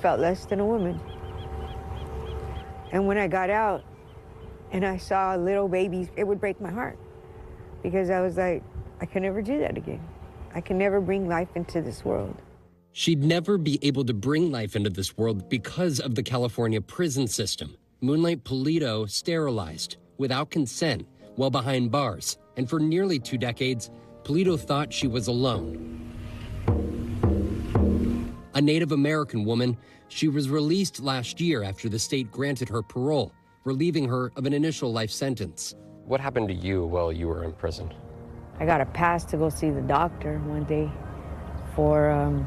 felt less than a woman. And when I got out and I saw little babies, it would break my heart, because I was like, I can never do that again. I can never bring life into this world. She'd never be able to bring life into this world because of the California prison system. Moonlight Pulido sterilized without consent while behind bars. And for nearly 2 decades, Pulido thought she was alone. A Native American woman, she was released last year after the state granted her parole, relieving her of an initial life sentence. What happened to you while you were in prison? I got a pass to go see the doctor one day for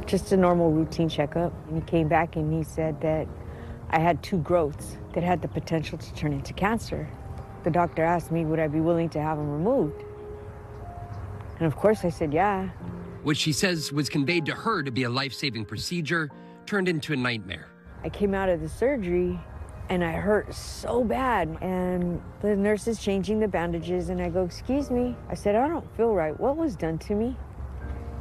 just a normal routine checkup. And he came back and he said that I had 2 growths that had the potential to turn into cancer. The doctor asked me, would I be willing to have them removed? And of course I said, yeah. What she says was conveyed to her to be a life-saving procedure turned into a nightmare. I came out of the surgery and I hurt so bad. And the nurse is changing the bandages and I go, excuse me. I said, I don't feel right. What was done to me?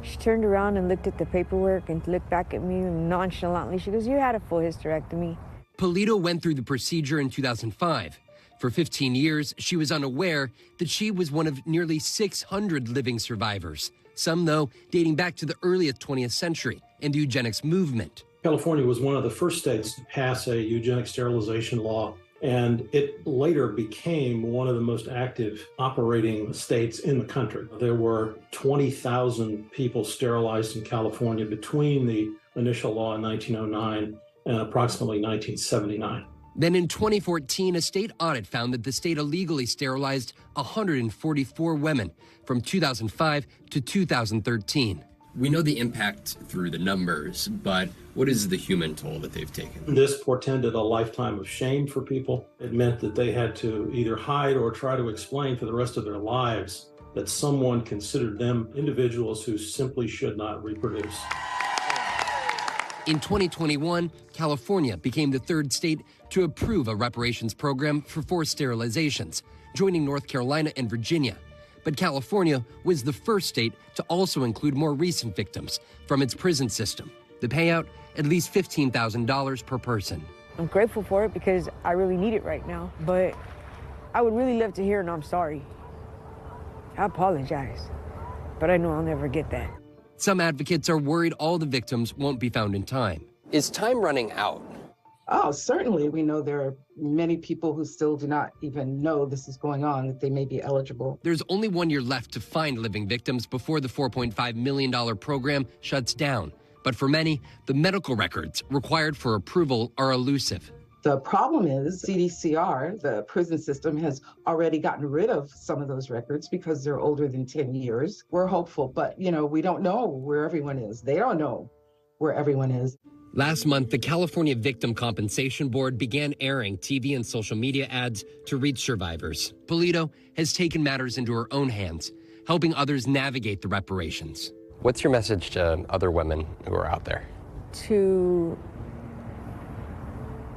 She turned around and looked at the paperwork and looked back at me nonchalantly. She goes, you had a full hysterectomy. Pulido went through the procedure in 2005. For 15 years, she was unaware that she was one of nearly 600 living survivors. Some, though, dating back to the earliest 20th century and the eugenics movement. California was one of the first states to pass a eugenic sterilization law, and it later became one of the most active operating states in the country. There were 20,000 people sterilized in California between the initial law in 1909 and approximately 1979. Then in 2014, a state audit found that the state illegally sterilized 144 women from 2005 to 2013. We know the impact through the numbers, but what is the human toll that they've taken? This portended a lifetime of shame for people. It meant that they had to either hide or try to explain for the rest of their lives that someone considered them individuals who simply should not reproduce. In 2021, California became the 3rd state to approve a reparations program for forced sterilizations, joining North Carolina and Virginia. But California was the first state to also include more recent victims from its prison system. The payout, at least $15,000 per person. I'm grateful for it because I really need it right now, but I would really love to hear an I'm sorry. I apologize, but I know I'll never get that. Some advocates are worried all the victims won't be found in time. Is time running out? Oh, certainly. We know there are many people who still do not even know this is going on, that they may be eligible. There's only 1 year left to find living victims before the $4.5 million program shuts down. But for many, the medical records required for approval are elusive. The problem is CDCR, the prison system, has already gotten rid of some of those records because they're older than 10 years. We're hopeful, but, we don't know where everyone is. They don't know where everyone is. Last month, the California Victim Compensation Board began airing TV and social media ads to reach survivors. Pulido has taken matters into her own hands, helping others navigate the reparations. What's your message to other women who are out there? To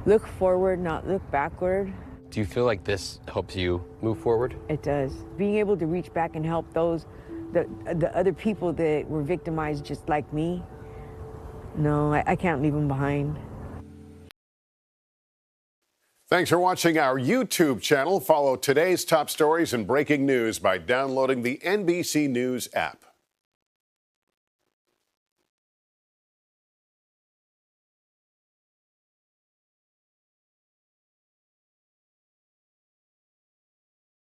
look forward, not look backward. Do you feel like this helps you move forward? It does. Being able to reach back and help those, the other people that were victimized just like me, no, I can't leave them behind. Thanks for watching our YouTube channel. Follow today's top stories and breaking news by downloading the NBC News app.